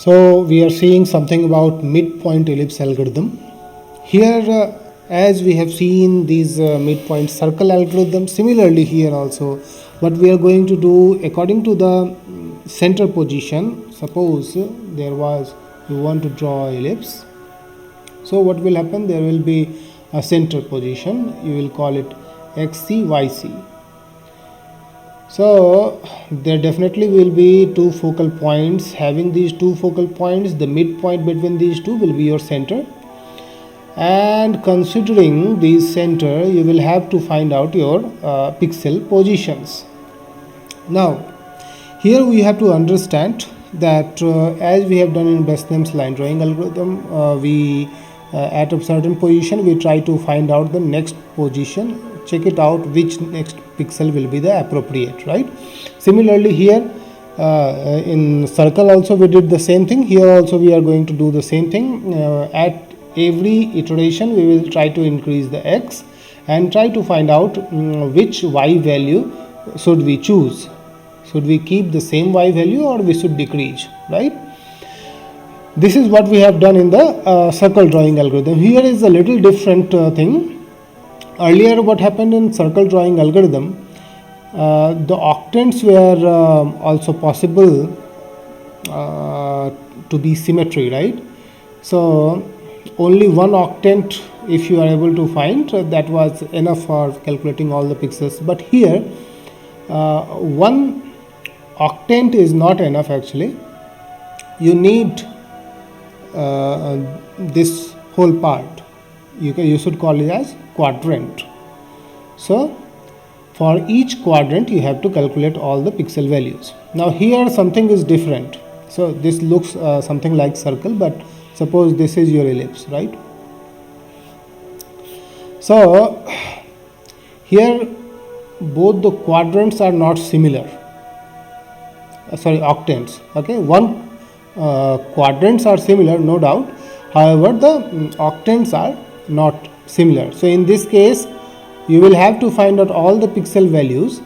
So we are seeing something about midpoint ellipse algorithm. Here as we have seen these midpoint circle algorithm, similarly here also what we are going to do according to the center position. Suppose you want to draw ellipse. So what will happen, there will be a center position, you will call it xc yc. So there definitely will be two focal points. Having these two focal points, the midpoint between these two will be your center, and considering this center you will have to find out your pixel positions. Now here we have to understand that as we have done in Besnam's line drawing algorithm, we at a certain position we try to find out the next position, check it out which next pixel will be the appropriate, right? Similarly here in circle also we did the same thing. Here also we are going to do the same thing. At every iteration we will try to increase the x and try to find out which y value should we choose. Should we keep the same y value or we should decrease, right? This is what we have done in the circle drawing algorithm. Here is a little different thing. Earlier what happened in circle drawing algorithm, the octants were also possible to be symmetry, right? So only one octant if you are able to find, that was enough for calculating all the pixels. But here one octant is not enough actually. You need this whole part. You should call it as quadrant. So for each quadrant you have to calculate all the pixel values. Now here something is different. So this looks something like circle, but suppose this is your ellipse, right? So here both the quadrants are not similar. Octants. Okay, one quadrants are similar, no doubt. However, the octants are not similar. So in this case you will have to find out all the pixel values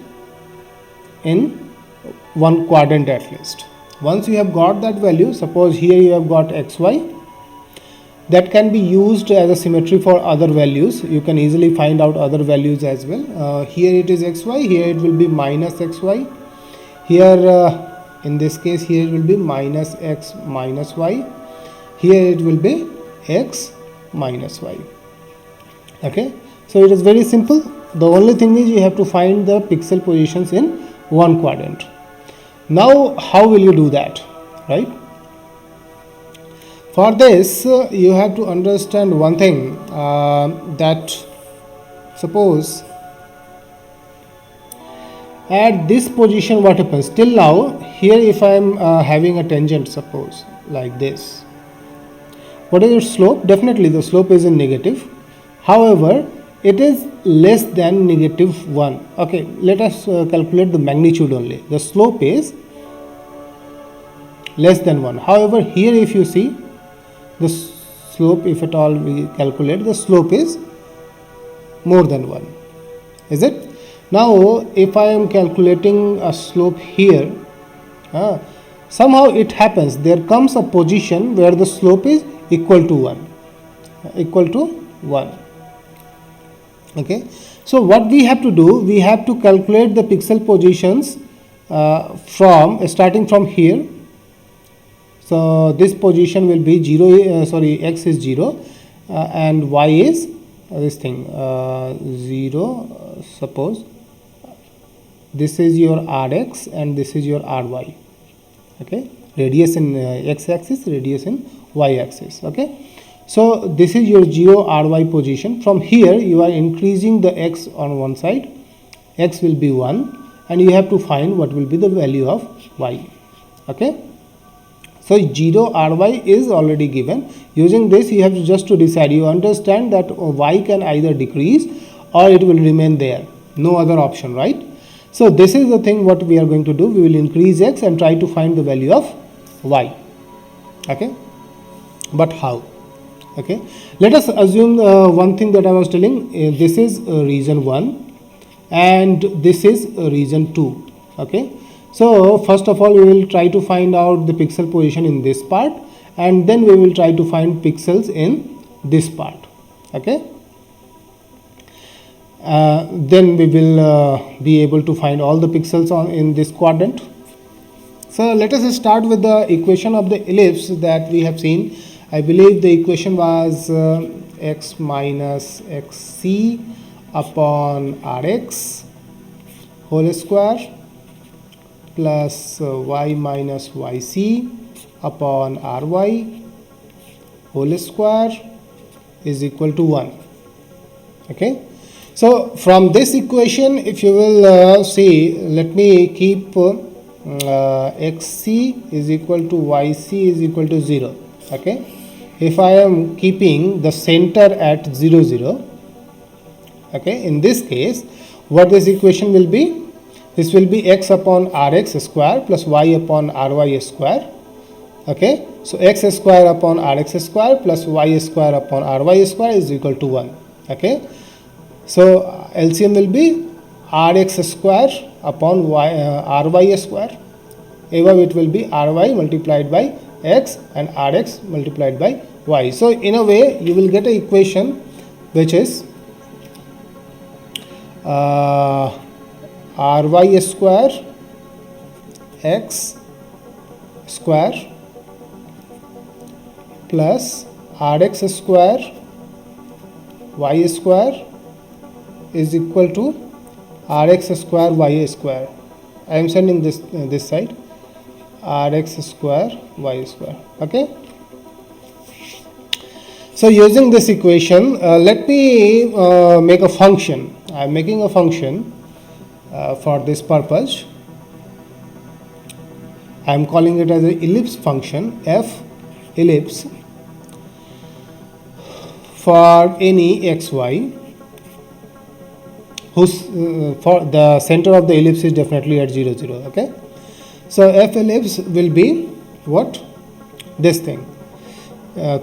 in one quadrant at least. Once you have got that value, suppose here you have got xy, that can be used as a symmetry for other values. You can easily find out other values as well. Here it is xy, here it will be minus xy. Here in this case here it will be minus x minus y. Here it will be x minus y. Okay, so it is very simple. The only thing is you have to find the pixel positions in one quadrant. Now how will you do that, right? For this you have to understand one thing, that suppose at this position what happens. Till now here if I am having a tangent, suppose like this, what is its slope? Definitely the slope is in negative. However, it is less than -1. Okay, let us calculate the magnitude only. The slope is less than 1. However, here if you see the slope, if at all we calculate, the slope is more than 1. Is it? Now if I am calculating a slope here, somehow it happens there comes a position where the slope is equal to 1. Okay, so what we have to do, we have to calculate the pixel positions from starting from here. So this position will be 0, x is 0 and y is this thing 0. Suppose this is your rx and this is your ry. Okay, radius in x axis, radius in y axis. Okay, so this is your 0 ry position. From here you are increasing the x on one side, x will be 1, and you have to find what will be the value of y. Okay, so 0 ry is already given. Using this you have to just to decide. You understand that y can either decrease or it will remain there, no other option, right? So this is the thing what we are going to do. We will increase x and try to find the value of y. Okay, but how? Okay, let us assume one thing that I was telling. This is region 1 and this is region 2. Okay, So first of all we will try to find out the pixel position in this part, and then we will try to find pixels in this part. Okay, then we will be able to find all the pixels in this quadrant. So let us start with the equation of the ellipse that we have seen. I believe the equation was x minus xc upon rx whole square plus y minus yc upon ry whole square is equal to 1. Okay, so from this equation, if you will see, let me keep xc is equal to yc is equal to 0. Okay, if I am keeping the center at 0 0, okay, in this case what this equation will be, this will be x upon rx square plus y upon ry square. Okay, so x square upon rx square plus y square upon ry square is equal to 1. Okay, so LCM will be rx square upon ry square. Above it will be ry multiplied by x and rx multiplied by y. So in a way you will get an equation which is ry square x square plus rx square y square is equal to rx square y square. I am sending this side, rx square y square. Okay, so using this equation, let me make a function. I am making a function for this purpose. I am calling it as an ellipse function, f ellipse, for any xy whose for the center of the ellipse is definitely at 0 0. Okay, so f ellipse will be what, this thing,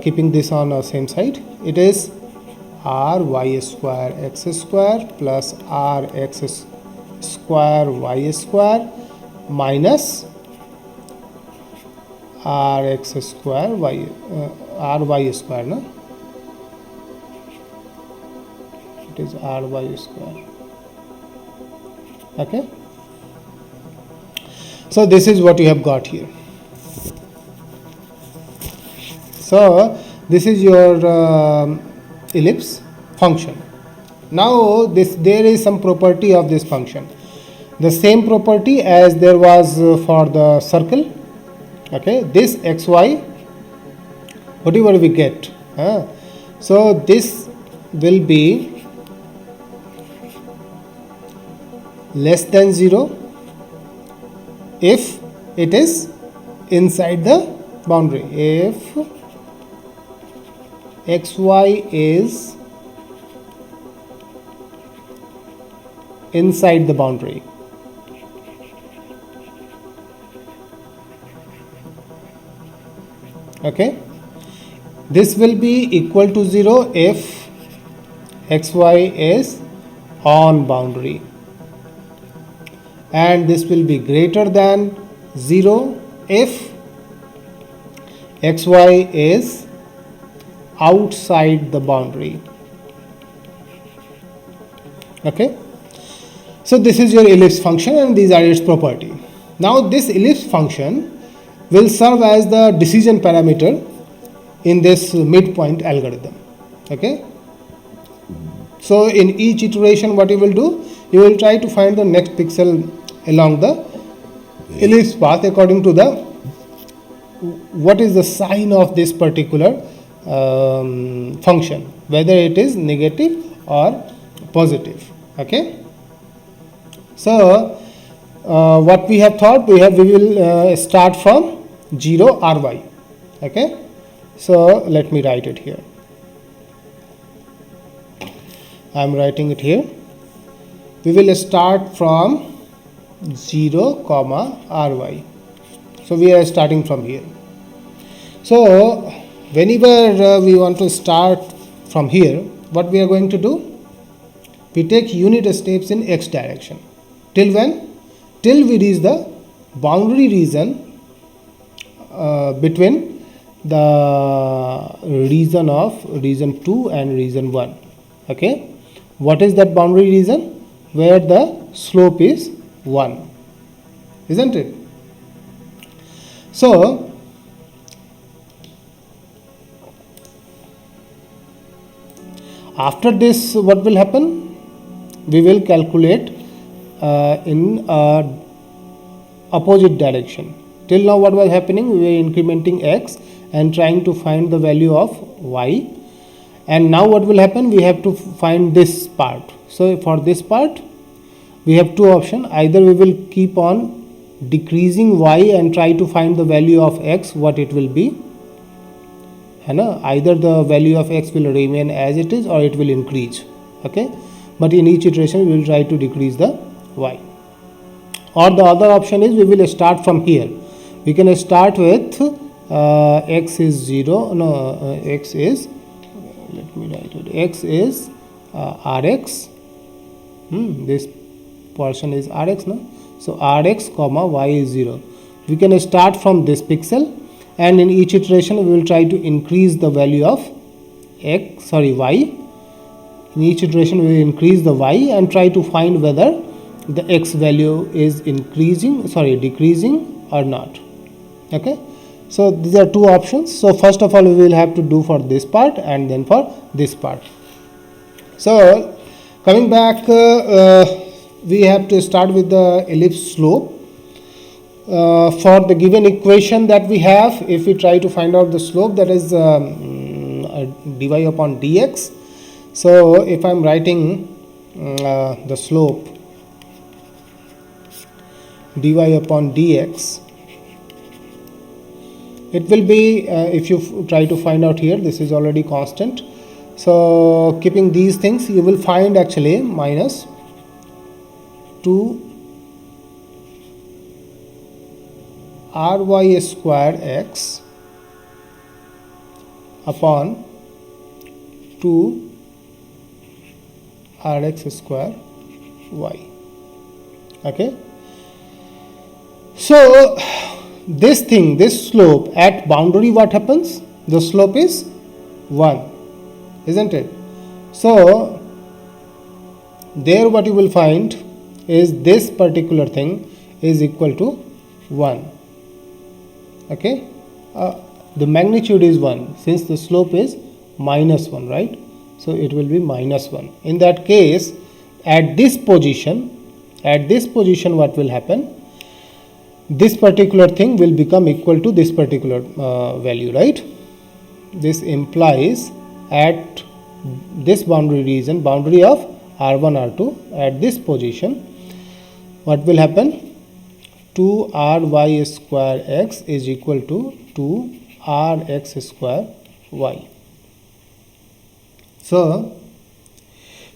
keeping this on the same side, it is ry square x square plus rx square y square minus rx square y ry square, no, it is ry square. Okay, so this is what you have got here. So this is your ellipse function. Now there is some property of this function, the same property as there was for the circle. Okay, this xy, whatever we get, so this will be less than 0 if it is inside the boundary. If xy is inside the boundary. Okay, this will be equal to 0 if xy is on boundary, and this will be greater than 0 if xy is outside the boundary. Okay, so this is your ellipse function and these are its property. Now this ellipse function will serve as the decision parameter in this midpoint algorithm. Okay, so in each iteration what you will do, you will try to find the next pixel along the ellipse path according to the what is the sign of this particular function, whether it is negative or positive. Okay, so what we have thought, we will start from 0 ry. Okay, so let me write it here. I am writing it here. We will start from 0 comma ry. So we are starting from here. So whenever we want to start from here, what we are going to do, we take unit steps in x direction. Till when? Till we reach the boundary region between the region 2 and region 1. Okay, what is that boundary region? Where the slope is 1, isn't it? So after this, what will happen? We will calculate in opposite direction. Till now what was happening? We were incrementing x and trying to find the value of y, and now what will happen? We have to find this part. So for this part we have two options. Either we will keep on decreasing y and try to find the value of x, what it will be. Either the value of x will remain as it is or it will increase. Okay, but in each iteration we will try to decrease the y. Or the other option is we will start from here. We can start with x is 0, no, x is, let me write it, x is rx, this portion is rx, no? So rx comma y is 0. We can start from this pixel, and in each iteration we will try to increase the value of y. In each iteration we will increase the y and try to find whether the x value is decreasing or not. Okay, so these are two options. So first of all we will have to do for this part and then for this part. So coming back, we have to start with the ellipse slope. For the given equation that we have, if we try to find out the slope, that is dy upon dx. So if I am writing the slope dy upon dx, it will be, if you try to find out here, this is already constant. So keeping these things, you will find actually minus 2 ry square x upon 2 rx square y. Okay, so this slope at boundary, what happens? The slope is 1, isn't it? So there what you will find is this particular thing is equal to 1. Okay, the magnitude is 1 since the slope is minus 1, right? So it will be minus 1. In that case, at this position what will happen? This particular thing will become equal to this particular value, right? This implies at this boundary region, boundary of r1 r2, at this position what will happen? 2 ry square x is equal to 2 rx square y. So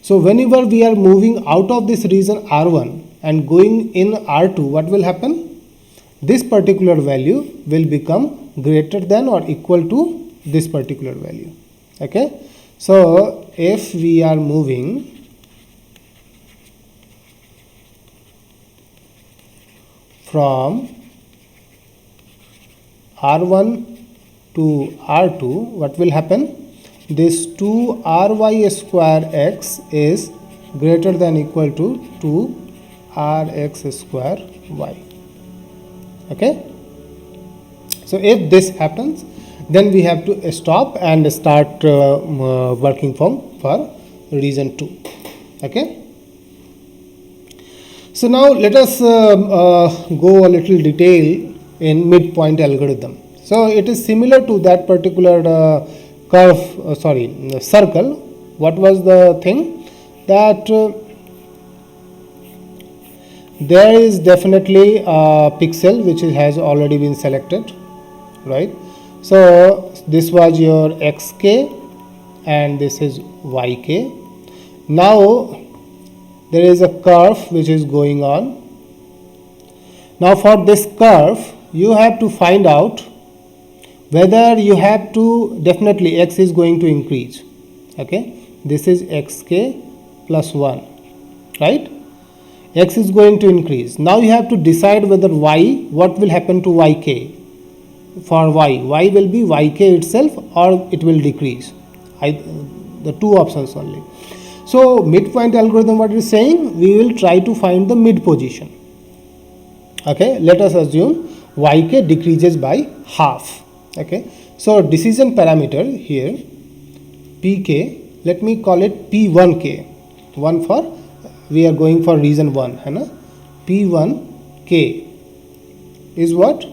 whenever we are moving out of this region r1 and going in r2, what will happen? This particular value will become greater than or equal to this particular value. Okay, so if we are moving from r1 to r2, what will happen? This 2 ry square x is greater than equal to 2 rx square y. Okay, so if this happens, then we have to stop and start working for region 2. Okay, so now let us go a little detail in midpoint algorithm. So it is similar to that particular circle. What was the thing? That there is definitely a pixel which has already been selected, right? So this was your xk and this is yk. Now there is a curve which is going on. Now for this curve you have to find out whether you have to, definitely x is going to increase. Okay, this is xk plus 1, right? x is going to increase. Now you have to decide whether y, what will happen to yk. For y will be yk itself or it will decrease. The two options only. So midpoint algorithm, what it is saying, we will try to find the mid position. Okay, let us assume yk decreases by half. Okay, so decision parameter here pk, let me call it p1k, one for, we are going for reason 1, p1k is what?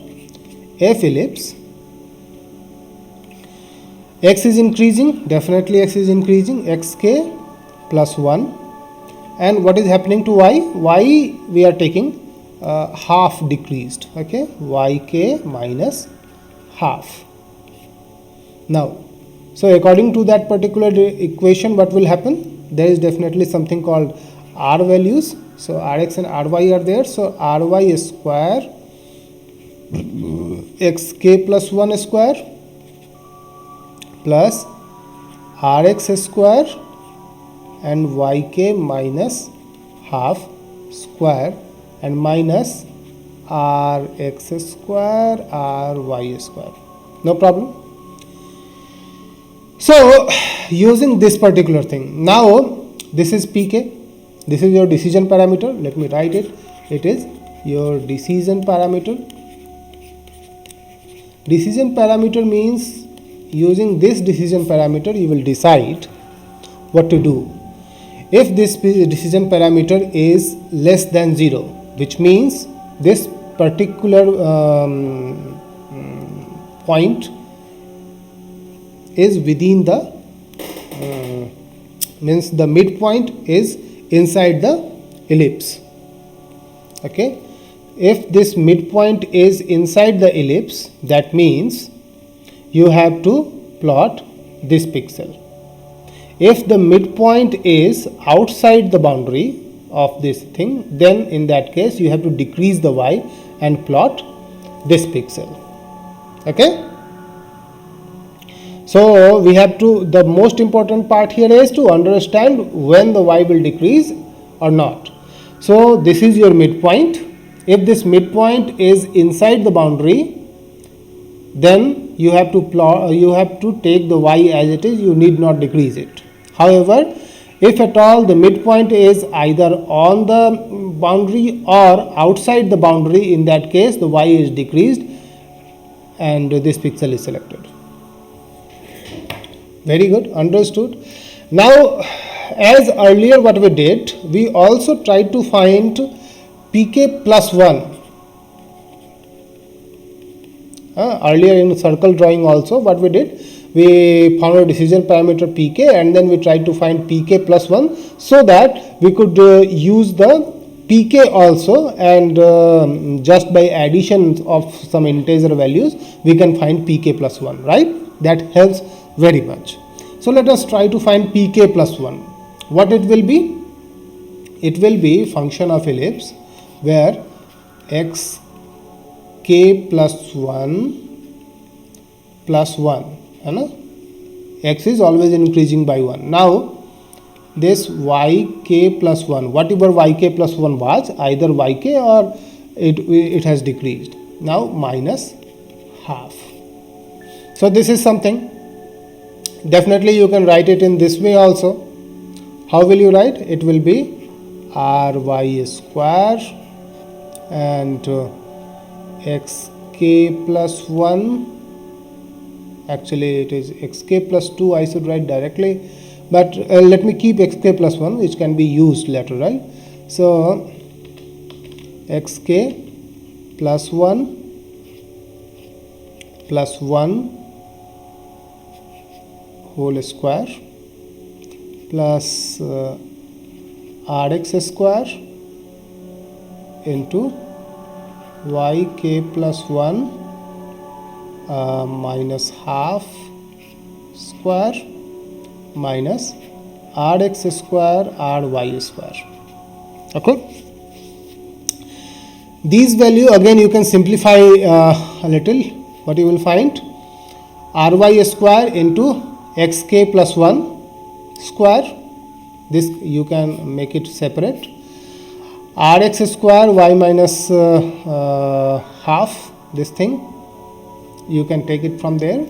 F ellipse. X is increasing, definitely x is increasing, xk plus 1. And what is happening to y? Y we are taking half decreased. Okay, yk minus half. Now, so according to that particular equation, what will happen? There is definitely something called r values. So rx and ry are there. So ry square xk plus 1 square plus rx square and yk minus half square and minus rx square ry square. No problem. So using this particular thing, now this is pk, this is your decision parameter. Let me write it. It is your decision parameter. Decision parameter means using this decision parameter you will decide what to do. If this decision parameter is less than 0, which means this particular point is within the means the midpoint is inside the ellipse. Okay, if this midpoint is inside the ellipse, that means you have to plot this pixel. If the midpoint is outside the boundary of this thing, then in that case you have to decrease the y and plot this pixel. Okay, so we have to, the most important part here is to understand when the y will decrease or not. So this is your midpoint. If this midpoint is inside the boundary, then you have to plot, you have to take the y as it is, you need not decrease it. However, if at all the midpoint is either on the boundary or outside the boundary, in that case the y is decreased and this pixel is selected. Very good, understood. Now, as earlier what we did, we also tried to find pk plus 1. Earlier in circle drawing also what we did, we found a decision parameter pk and then we tried to find pk plus 1 so that we could use the pk also, and just by addition of some integer values we can find pk plus 1, right? That helps very much. So let us try to find pk plus 1. What it will be? It will be function of ellipse where x k plus 1 plus 1, x is always increasing by 1. Now this yk plus 1, whatever yk plus 1 was, either yk or it has decreased. Now minus half. So this is something. Definitely you can write it in this way also. How will you write? It will be ry square and xk plus 1, actually it is xk plus 2, I should write directly, but let me keep xk plus 1 which can be used later, right? So xk plus 1 plus 1 whole square plus rx square into yk plus 1 minus half square minus rx square ry square. Okay, these value again you can simplify a little. What you will find? Ry square into xk plus 1 square, this you can make it separate. rx square y minus half, this thing you can take it from there,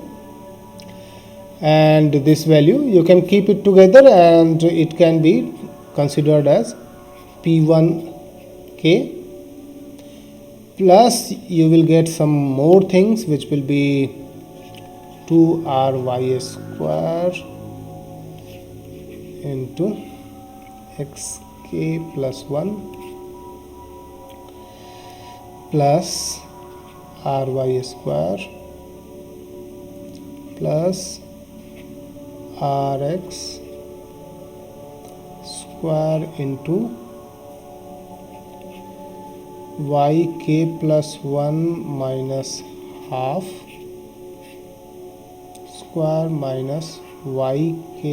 and this value you can keep it together and it can be considered as p1k, plus you will get some more things which will be 2ry square into xk plus 1 plus ry square plus rx square into yk plus 1 minus half square minus yk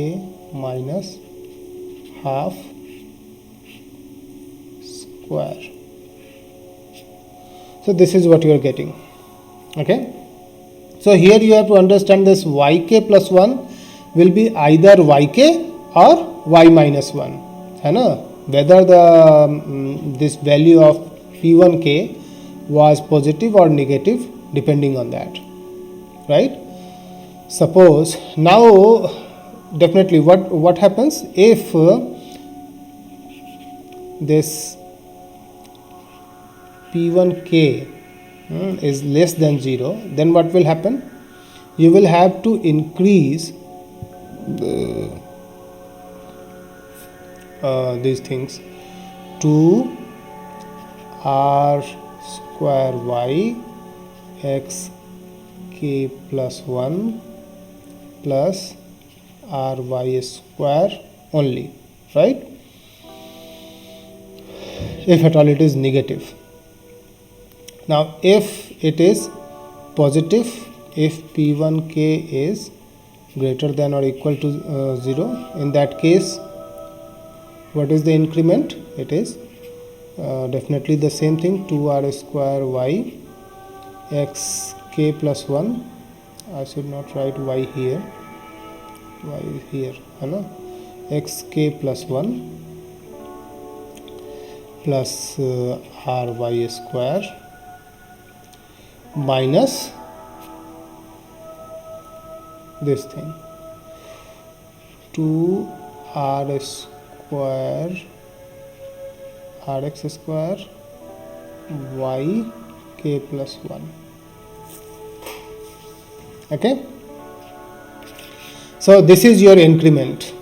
minus half square. So this is what you are getting. Okay, so here you have to understand this yk plus 1 will be either yk or y minus 1, है ना, whether the this value of p1k was positive or negative depending on that, right? Suppose now definitely what happens if this p1k is less than 0, then what will happen? You will have to increase these things, 2r square y x k plus 1 plus ry square only, right? If at all it is negative. Now if it is positive, if p1k is greater than or equal to 0, in that case what is the increment? It is definitely the same thing, 2r square y x k plus 1. I should not write y here, y here, x k plus 1 plus ry square minus this thing, 2r square rx square y k plus 1. Okay, so this is your increment.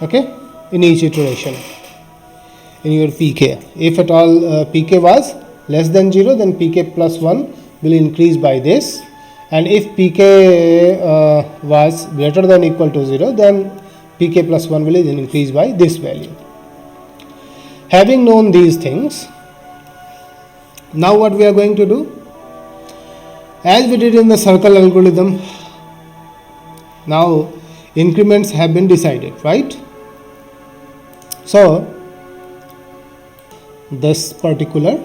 Okay, in each iteration in your pk. If at all pk was less than 0, then pk plus 1 will increase by this, and if pk was greater than or equal to 0, then pk plus 1 will increase by this value. Having known these things, now what we are going to do, as we did in the circle algorithm, now increments have been decided, right? So this particular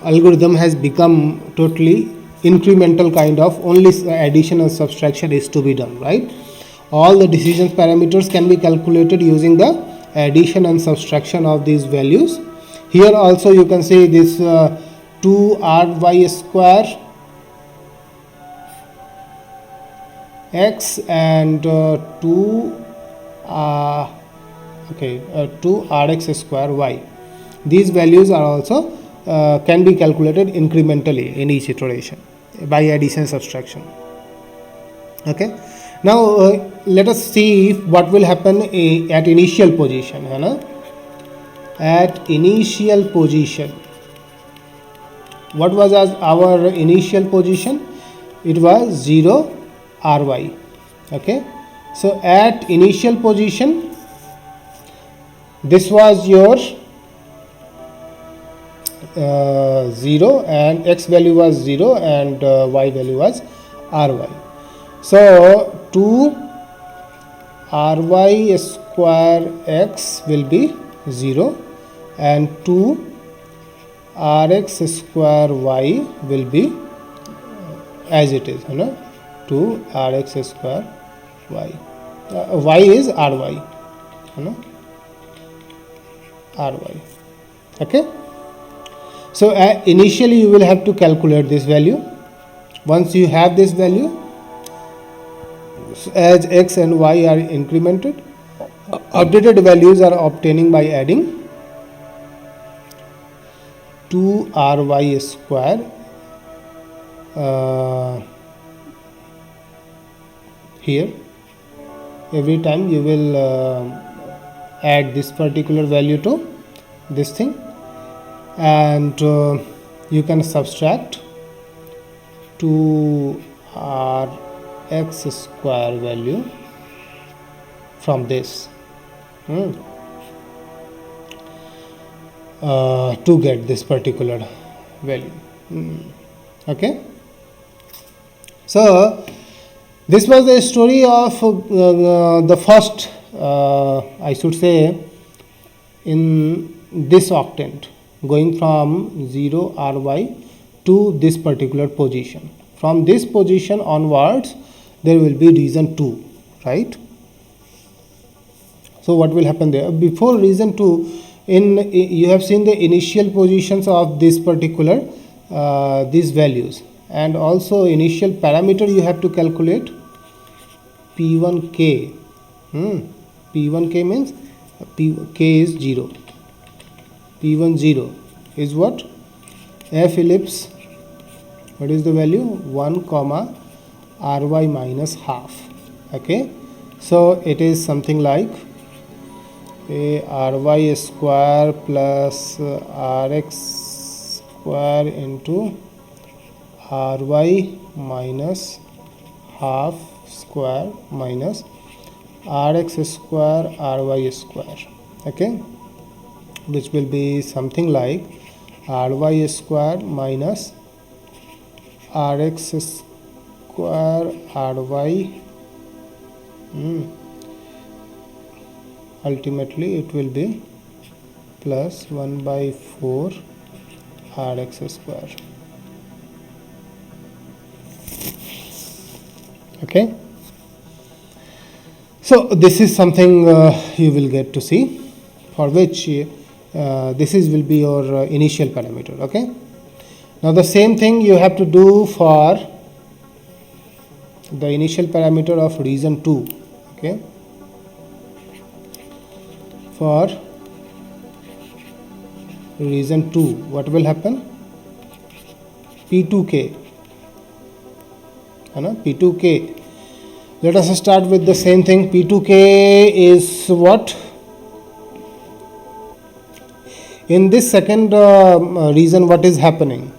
algorithm has become totally incremental kind of, only addition and subtraction is to be done, right? All the decision parameters can be calculated using the addition and subtraction of these values. Here also you can say this 2ry square x and 2rx square y. These values are also can be calculated incrementally in each iteration by addition and subtraction. Okay, now let us see what will happen at initial position. At initial position, what was our initial position? It was 0 ry. Okay, so at initial position, this was your 0 and x value was 0 and y value was ry. So 2 ry square x will be 0 and 2 rx square y will be as it is, 2 rx square y. y is ry, you know, ry. Okay, so initially you will have to calculate this value. Once you have this value, as x and y are incremented, updated values are obtaining by adding 2ry square here. Every time you will add this particular value to this thing, and you can subtract 2rx square value from this to get this particular value. Okay, so this was the story of the first, I should say, in this octant, going from 0 ry to this particular position. From this position onwards, there will be region 2, right? So what will happen there? Before region 2, you have seen the initial positions of this particular these values, and also initial parameter you have to calculate, p1k. P1k means k is 0. P1 0 is what? F ellipse, what is the value? 1 comma ry minus half. Okay, so it is something like ry square plus rx square into ry minus half square minus rx square ry square. Okay, which will be something like ry square minus rx square ry. Ultimately it will be plus 1 by 4 rx square. Okay, so this is something you will get to see, for which this will be your initial parameter. Okay, now the same thing you have to do for the initial parameter of region 2. Okay, for region 2, what will happen? P2k, P2k. Let us start with the same thing. P2k is what? In this second region, what is happening?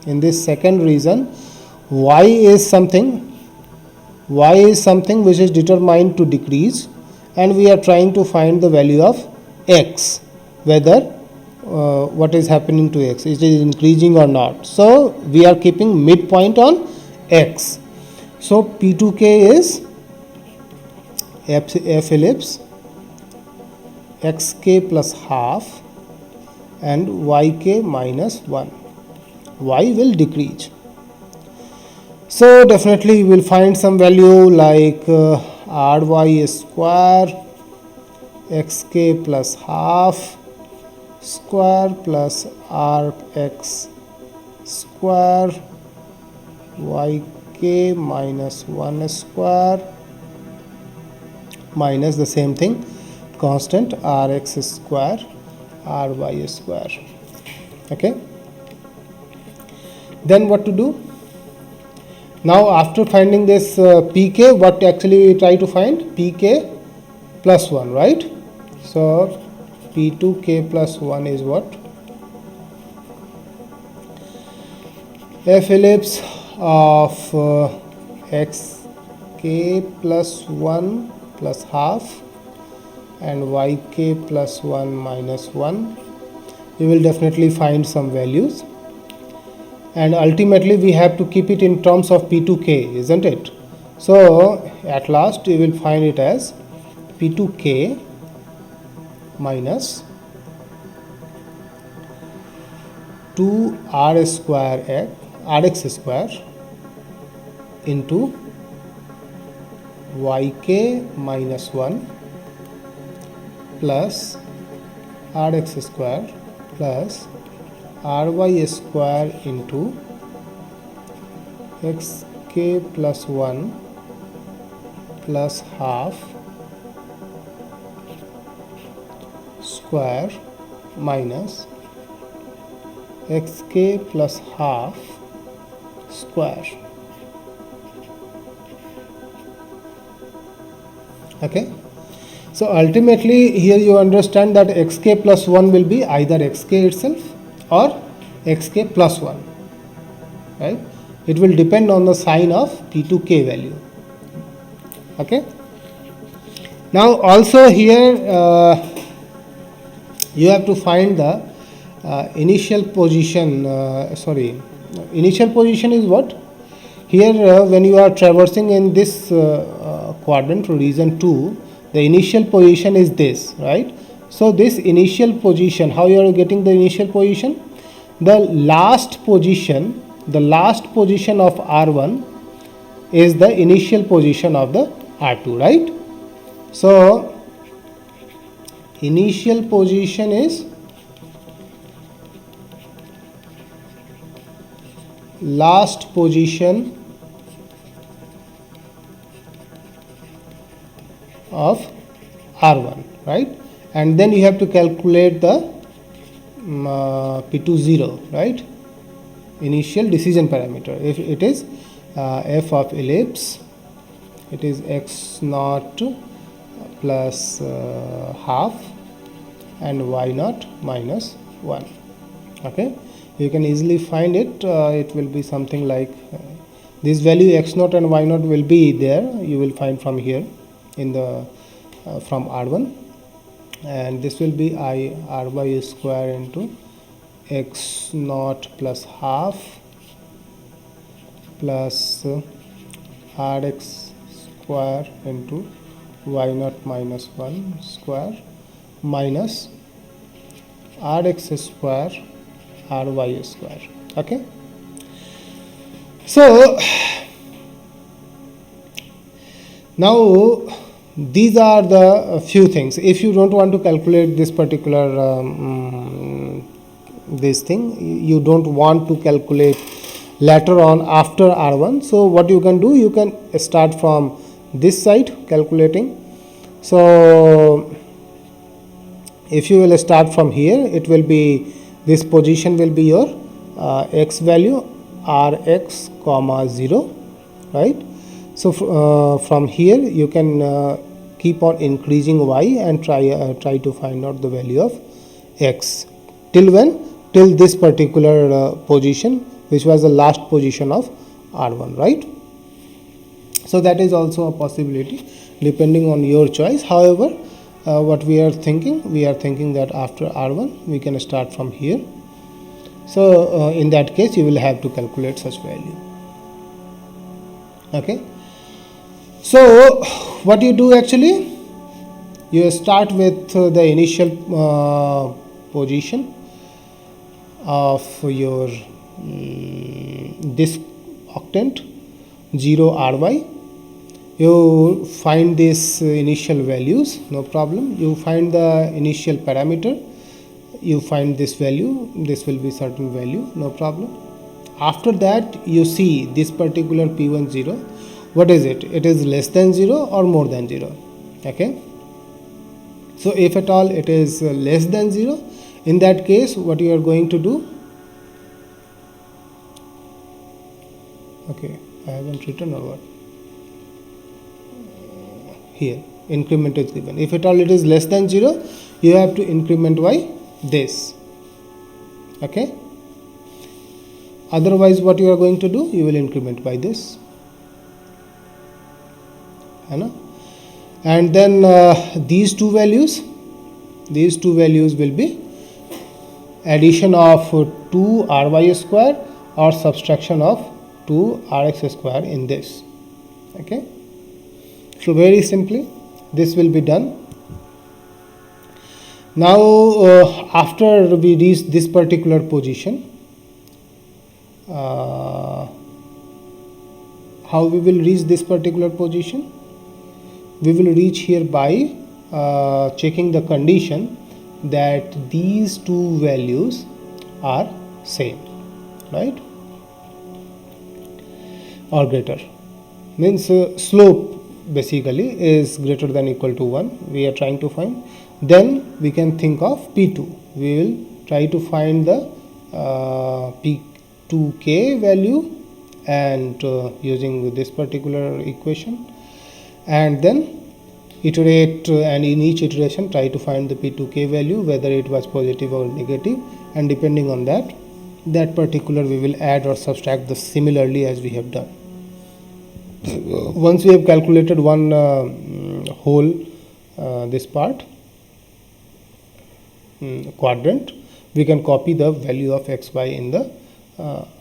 In this second region, y is something which is determined to decrease, and we are trying to find the value of x, whether what is happening to x, it is increasing or not. So we are keeping midpoint on x. So P2k is f ellipse xk plus half and yk minus 1. Y will decrease. So definitely you will find some value like ry square xk plus half square plus rx square yk minus 1 square minus the same thing, constant rx square ry square. Okay, then what to do? Now after finding this pk, what actually we try to find? Pk plus 1, right? So p2k plus 1 is what? F ellipse of xk plus 1 plus half and yk plus 1 minus 1. You will definitely find some values, and ultimately we have to keep it in terms of p2k, isn't it? So at last you will find it as p2k minus 2r square rx square into yk minus 1 plus rx square plus ry square into xk plus 1 plus half square minus xk plus half square. Okay, so ultimately here you understand that xk plus 1 will be either xk itself or xk plus 1, right? It will depend on the sign of p2k value. Okay, now also here you have to find the initial position. Initial position is what? Here when you are traversing in this quadrant region 2, the initial position is this, right? So this initial position, how you are getting the initial position? The last position of R1 is the initial position of the R2, right? So initial position is last position of R1, right? And then you have to calculate the P20, right? Initial decision parameter. If it is f of ellipse, it is x naught plus half and y naught minus 1. Okay, you can easily find it. It will be something like this value x naught and y naught will be there. You will find from here in the from R1, and this will be ry square into x naught plus half plus rx square into y naught minus 1 square minus rx square ry square. Okay, so now these are the few things. If you don't want to calculate this particular this thing, you don't want to calculate later on after R1, so what you can do, you can start from this side calculating. So if you will start from here, it will be, this position will be your x value rx comma 0, right? So from here you can keep on increasing y and try to find out the value of x till when? Till this particular position, which was the last position of R1, right? So that is also a possibility depending on your choice. However, what we are thinking that after R1 we can start from here. So in that case you will have to calculate such value. Okay, so what you do actually, you start with the initial position of your this octant 0 ry. You find these initial values, no problem. You find the initial parameter, you find this value, this will be certain value, no problem. After that you see this particular P10, what is it? It is less than 0 or more than 0. Okay, so if at all it is less than 0, in that case what you are going to do, okay, I haven't written or what, here increment is given. If at all it is less than 0, you have to increment by this. Okay, otherwise what you are going to do, you will increment by this, and then these two values will be addition of 2 ry square or subtraction of 2 rx square in this. Okay, so very simply this will be done. Now after we reach this particular position, how we will reach this particular position? we will reach here by checking the condition that these two values are same, right, or greater. Means slope basically is greater than equal to 1 we are trying to find. Then we can think of P2. We will try to find the P2k value and using this particular equation, and then iterate, and in each iteration try to find the P2k value, whether it was positive or negative, and depending on that particular we will add or subtract the similarly as we have done. Once we have calculated one whole this part quadrant, we can copy the value of xy in the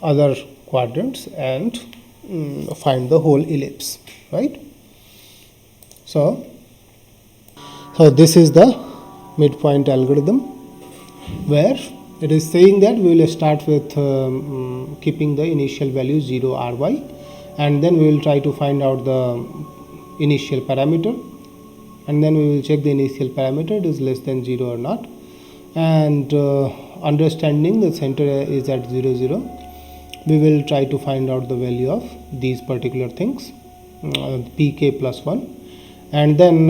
other quadrants and find the whole ellipse, right? So this is the midpoint algorithm, where it is saying that we will start with keeping the initial value 0 ry, and then we will try to find out the initial parameter, and then we will check the initial parameter it is less than 0 or not, and understanding the center is at 0 0, we will try to find out the value of these particular things, pk plus 1, and then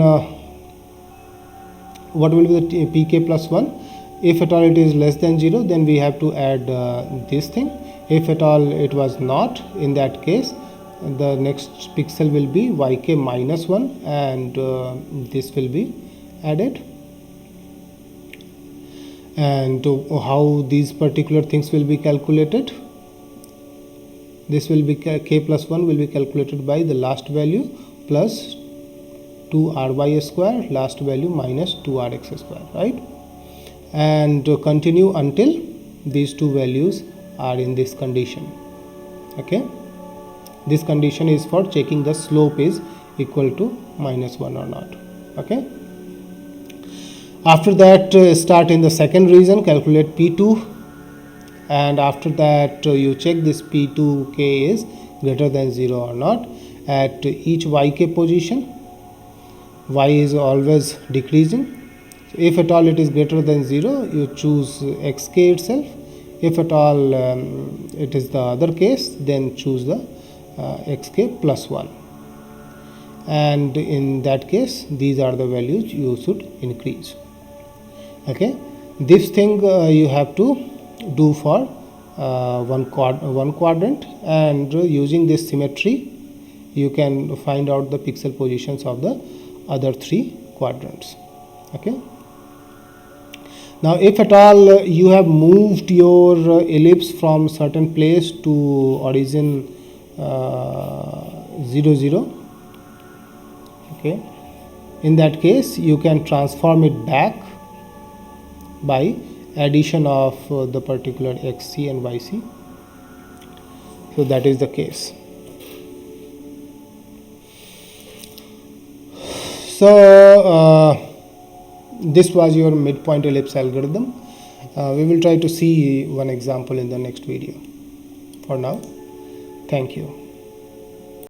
what will be the pk plus 1? If at all it is less than 0, then we have to add this thing. If at all it was not, in that case the next pixel will be yk minus 1, and this will be added. And how these particular things will be calculated? This will be k plus 1 will be calculated by the last value plus 2ry square, last value minus 2rx square, right? And continue until these two values are in this condition. Okay, this condition is for checking the slope is equal to minus 1 or not. Okay, after that start in the second region, calculate P2, and after that you check this P2k is greater than 0 or not at each yk position. Y is always decreasing. So if at all it is greater than 0, you choose xk itself. If at all it is the other case, then choose the xk plus 1, and in that case these are the values you should increase. Okay, this thing you have to do for one quadrant, and using this symmetry you can find out the pixel positions of the other 3 quadrants. Okay, now if at all you have moved your ellipse from certain place to origin 0 0, okay, in that case you can transform it back by addition of the particular xc and yc. So that is the case. So this was your midpoint ellipse algorithm. We will try to see one example in the next video. For now, thank you.